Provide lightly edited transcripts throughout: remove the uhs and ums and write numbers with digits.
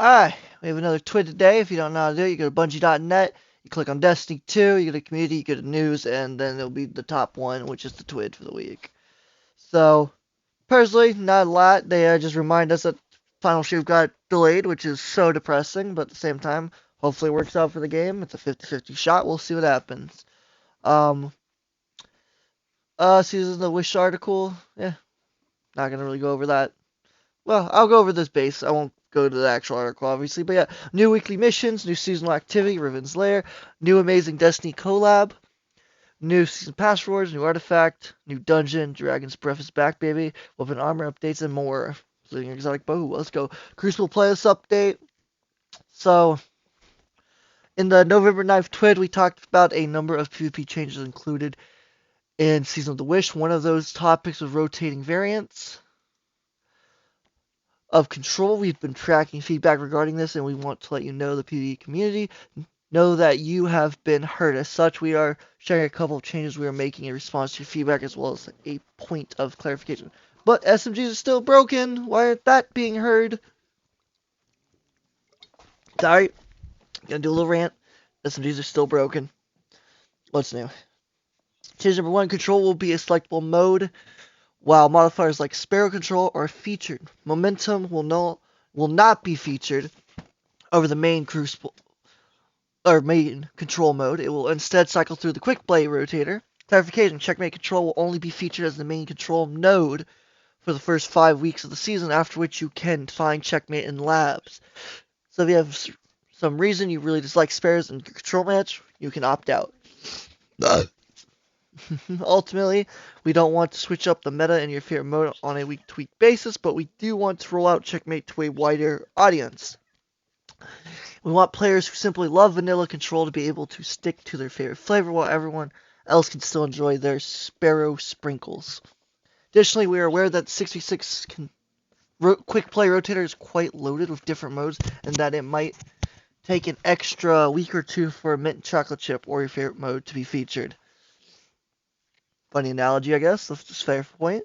Alright, we have another T.W.I.D today. If you don't know how to do it, you go to Bungie.net, you click on Destiny 2, you go to Community, you go to News, and then it'll be the top one, which is the T.W.I.D for the week. So, personally, not a lot. They just remind us that Final Shift got delayed, which is so depressing, but at the same time, hopefully it works out for the game. It's a 50-50 shot. We'll see what happens. Um, Season of the Wish article, yeah, not gonna really go over that. Well, I'll go over this base. I won't go to the actual article, obviously. But yeah, new weekly missions, new seasonal activity, Riven's Lair, new amazing Destiny collab, new season pass rewards, new artifact, new dungeon, Dragon's Breath is back, baby, weapon armor updates, and more. Including exotic bow. Let's go. Crucible playlist update. So, in the November 9th T.W.I.D, we talked about a number of PvP changes included in Season of the Wish. One of those topics was rotating variants of control. We've been tracking feedback regarding this, and we want to let you know, the PvE community, know that you have been heard. As such, we are sharing a couple of changes we are making in response to your feedback, as well as a point of clarification. But SMGs are still broken. Why aren't that being heard? Sorry, gonna do a little rant. SMGs are still broken. What's new? Change number one: control will be a selectable mode, while modifiers like Sparrow Control are featured. Momentum will not be featured over the main crucible or main control mode. It will instead cycle through the quick play rotator. Clarification: checkmate control will only be featured as the main control node for the first 5 weeks of the season, after which you can find checkmate in labs. So if you have some reason you really dislike spares in your control match, you can opt out. Ultimately, we don't want to switch up the meta in your favorite mode on a week-to-week basis, but we do want to roll out checkmate to a wider audience. We want players who simply love vanilla control to be able to stick to their favorite flavor, while everyone else can still enjoy their Sparrow sprinkles. Additionally, we are aware that 66 quick play rotator is quite loaded with different modes, and that it might take an extra week or two for mint chocolate chip or your favorite mode to be featured. Funny analogy, I guess. That's just a fair point.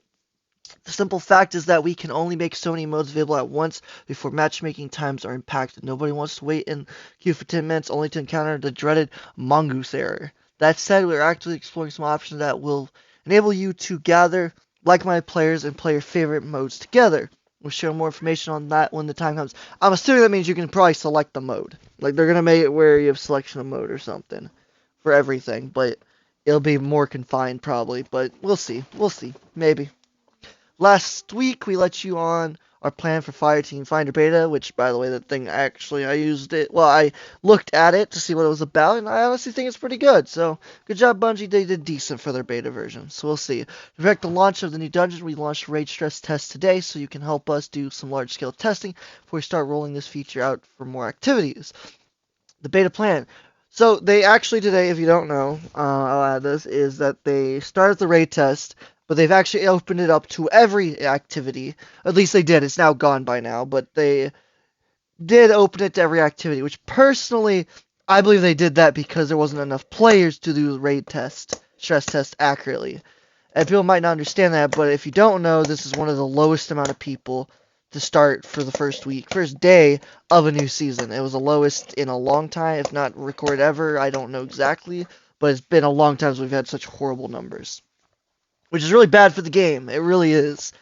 The simple fact is that we can only make so many modes available at once before matchmaking times are impacted. Nobody wants to wait in queue for 10 minutes only to encounter the dreaded mongoose error. That said, we are actively exploring some options that will enable you to gather like-minded players and play your favorite modes together. We'll share more information on that when the time comes. I'm assuming that means you can probably select the mode. Like, they're going to make it where you have selection of mode or something for everything, but it'll be more confined probably, but we'll see. We'll see. Maybe. Last week, we let you on our plan for Fireteam Finder Beta, which, by the way, that thing actually, I used it, well, I looked at it to see what it was about, and I honestly think it's pretty good. So, good job, Bungie. They did decent for their beta version. So, we'll see. To direct the launch of the new dungeon, we launched Raid Stress Test today, so you can help us do some large-scale testing before we start rolling this feature out for more activities. The beta plan. So they actually today, if you don't know, I'll add this, is that they started the raid test, but they've actually opened it up to every activity. At least they did. It's now gone by now, but they did open it to every activity, which personally, I believe they did that because there wasn't enough players to do the raid test, stress test accurately. And people might not understand that, but if you don't know, this is one of the lowest amount of people to start for the first day of a new season. It was the lowest in a long time, if not record ever. I don't know exactly, but it's been a long time since we've had such horrible numbers, which is really bad for the game. It really is.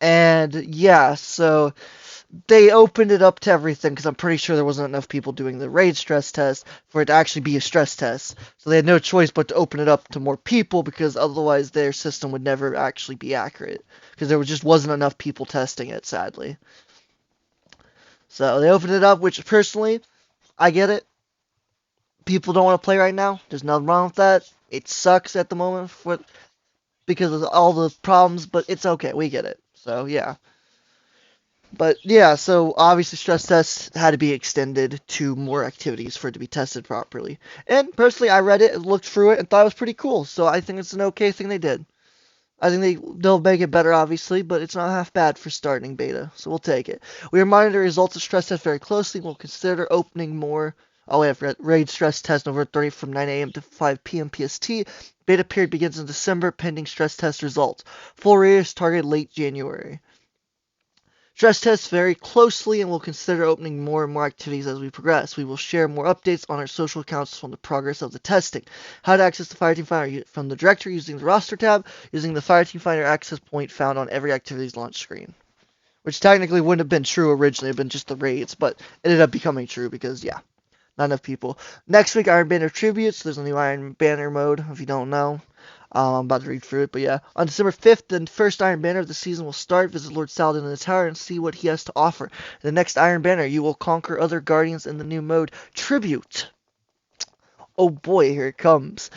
And yeah, so they opened it up to everything because I'm pretty sure there wasn't enough people doing the raid stress test for it to actually be a stress test. So they had no choice but to open it up to more people, because otherwise their system would never actually be accurate, because there just wasn't enough people testing it, sadly. So they opened it up, which personally, I get it. People don't want to play right now. There's nothing wrong with that. It sucks at the moment because of all the problems, but it's okay. We get it. So yeah. But yeah, so obviously stress tests had to be extended to more activities for it to be tested properly. And personally, I read it, looked through it, and thought it was pretty cool. So I think it's an okay thing they did. I think they'll make it better, obviously, but it's not half bad for starting beta, so we'll take it. We are monitoring the results of stress tests very closely. We'll consider opening more. Oh, we have raid stress test November 30th from 9 a.m. to 5 p.m. PST. Beta period begins in December, pending stress test results. Full raid is targeted late January. Stress tests very closely and will consider opening more and more activities as we progress. We will share more updates on our social accounts from the progress of the testing. How to access the Fireteam Finder from the directory using the roster tab, using the Fireteam Finder access point found on every activity's launch screen. Which technically wouldn't have been true originally, it had been just the raids, but it ended up becoming true because, yeah, not enough people. Next week, Iron Banner Tributes. There's a new Iron Banner mode, if you don't know. I'm about to read through it, but yeah. On December 5th, the first Iron Banner of the season will start. Visit Lord Saladin in the tower and see what he has to offer. In the next Iron Banner, you will conquer other Guardians in the new mode, Tribute. Oh boy, here it comes.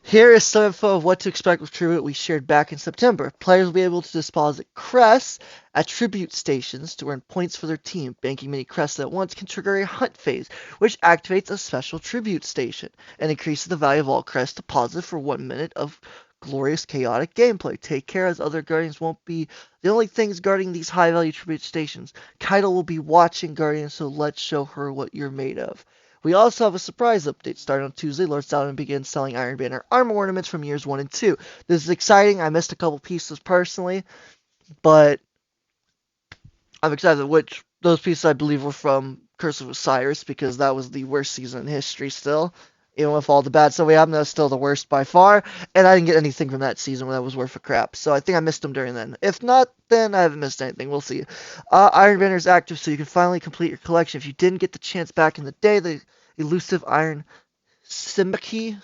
Here is some info of what to expect with Tribute we shared back in September. Players will be able to deposit crests at Tribute stations to earn points for their team. Banking many crests at once can trigger a hunt phase, which activates a special Tribute station and increases the value of all crests deposited for 1 minute of glorious chaotic gameplay. Take care, as other Guardians won't be the only things guarding these high-value Tribute stations. Kaido will be watching Guardians, so let's show her what you're made of. We also have a surprise update. Starting on Tuesday, Lord Saladin begins selling Iron Banner armor ornaments from years 1 and 2. This is exciting. I missed a couple pieces personally, but I'm excited, which those pieces I believe were from Curse of Osiris, because that was the worst season in history still. Even with all the bad stuff we have, that's still the worst by far. And I didn't get anything from that season that was worth a crap. So I think I missed them during then. If not, then I haven't missed anything. We'll see. Iron Banner is active, so you can finally complete your collection. If you didn't get the chance back in the day, the elusive Iron Samaki?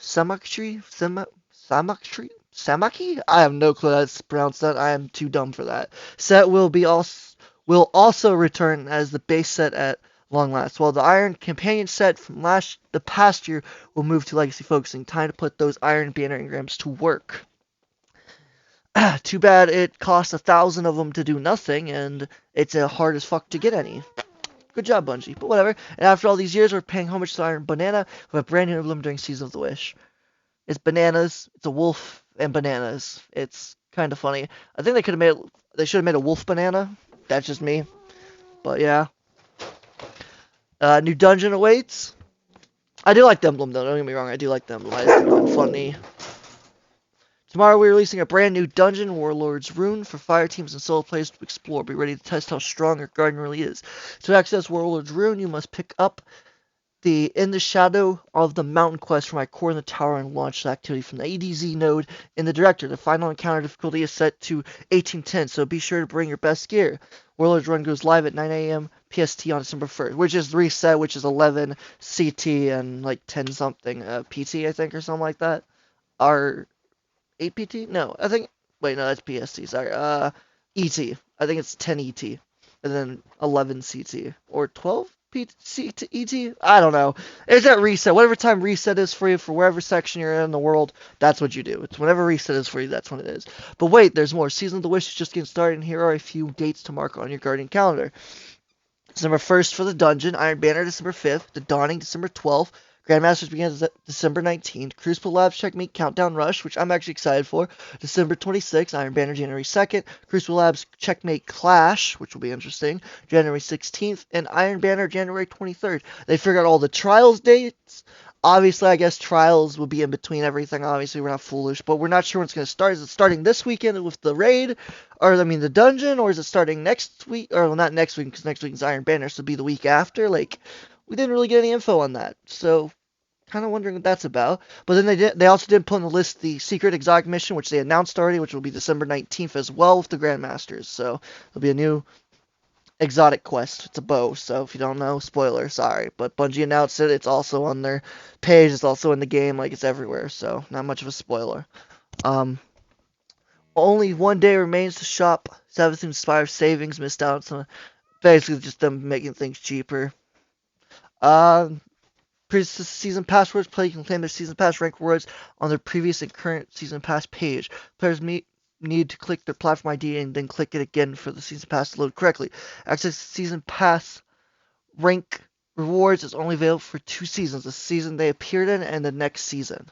I have no clue how to pronounce that. I am too dumb for that. Set will also return as the base set at long last. While the Iron Companion set from the past year will move to Legacy Focusing. Time to put those Iron Banner engrams to work. Too bad it costs 1,000 of them to do nothing, and it's hard as fuck to get any. Good job, Bungie. But whatever. And after all these years, we're paying homage to Iron Banana with a brand new emblem during Season of the Wish. It's bananas. It's a wolf and bananas. It's kind of funny. I think they should have made a wolf banana. That's just me. But yeah. New dungeon awaits. I do like the emblem though. Don't get me wrong. I do like the emblem. I just think it's funny. Tomorrow we're releasing a brand new dungeon, Warlord's Rune, for fire teams and solo players to explore. Be ready to test how strong your guardian really is. To access Warlord's Rune, you must pick up the In the Shadow of the Mountain quest for my core in the tower and launch the activity from the ADZ node in the director. The final encounter difficulty is set to 1810, so be sure to bring your best gear. Warlord's Run goes live at 9 a.m. PST on December 1st, which is reset, which is 11 CT and like 10 something PT, I think, or something like that. Or 8 PT? No, I think. Wait, no, that's PST. Sorry. ET. I think it's 10 ET, and then 11 CT or 12 ET. I don't know. It's at reset. Whatever time reset is for you for wherever section you're in the world, that's what you do. It's whenever reset is for you, that's when it is. But wait, there's more. Season of the Wish is just getting started, and here are a few dates to mark on your Guardian calendar. December 1st for the dungeon, Iron Banner December 5th, The Dawning December 12th, Grandmasters begins December 19th, Crucible Labs Checkmate Countdown Rush, which I'm actually excited for, December 26th, Iron Banner January 2nd, Crucible Labs Checkmate Clash, which will be interesting, January 16th, and Iron Banner January 23rd. They figured out all the Trials dates. Obviously, I guess Trials will be in between everything. Obviously, we're not foolish, but we're not sure when it's going to start. Is it starting this weekend with the raid, or I mean the dungeon, or is it starting next week? Or well, not next week, because next week is Iron Banner, so it'll be the week after. Like, we didn't really get any info on that, so kind of wondering what that's about. But then they also did put on the list the secret exotic mission, which they announced already, which will be December 19th as well with the Grandmasters. So there'll be a new exotic quest. It's a bow, so if you don't know, spoiler, sorry. But Bungie announced it. It's also on their page. It's also in the game. Like, it's everywhere, so not much of a spoiler. Only 1 day remains to shop. 7th Inspire savings missed out. So basically just them making things cheaper. Previous season pass rewards, play can claim their season pass rank rewards on their previous and current season pass page. Players need to click their platform ID and then click it again for the season pass to load correctly. Access season pass rank rewards is only available for 2 seasons: the season they appeared in and the next season.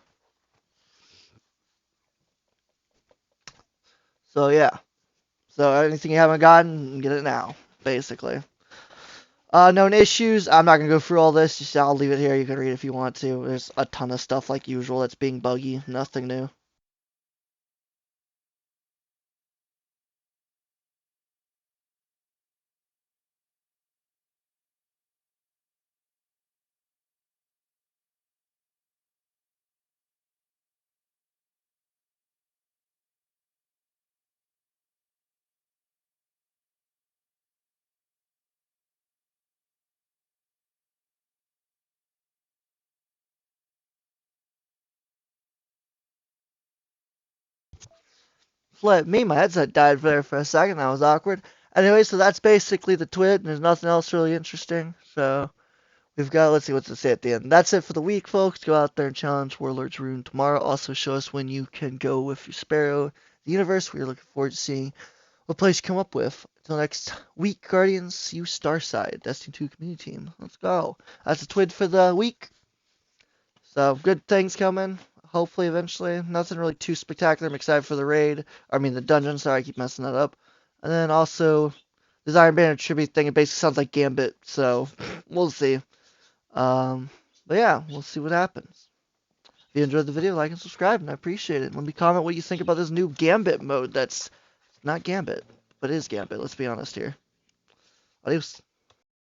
So yeah. So anything you haven't gotten, get it now, basically. Known issues. I'm not going to go through all this. Just I'll leave it here. You can read it if you want to. There's a ton of stuff like usual that's being buggy. Nothing new. flip me. My headset died there for a second. That was awkward. Anyway, so that's basically the TWID. There's nothing else really interesting. So we've got, let's see what's to say at the end. That's it for the week, folks. Go out there and challenge Warlord's Rune tomorrow. Also show us when you can go with your Sparrow the universe. We're looking forward to seeing what plays you come up with. Until next week, Guardians, see you Starside, Destiny 2 community team. Let's go. That's the TWID for the week. So good things coming. Hopefully, eventually. Nothing really too spectacular. I'm excited for the raid. I mean, the dungeon. Sorry, I keep messing that up. And then also, this Iron Banner tribute thing. It basically sounds like Gambit. So we'll see. But yeah, we'll see what happens. If you enjoyed the video, like and subscribe, and I appreciate it. Let me comment what you think about this new Gambit mode. That's not Gambit, but is Gambit. Let's be honest here. Adios.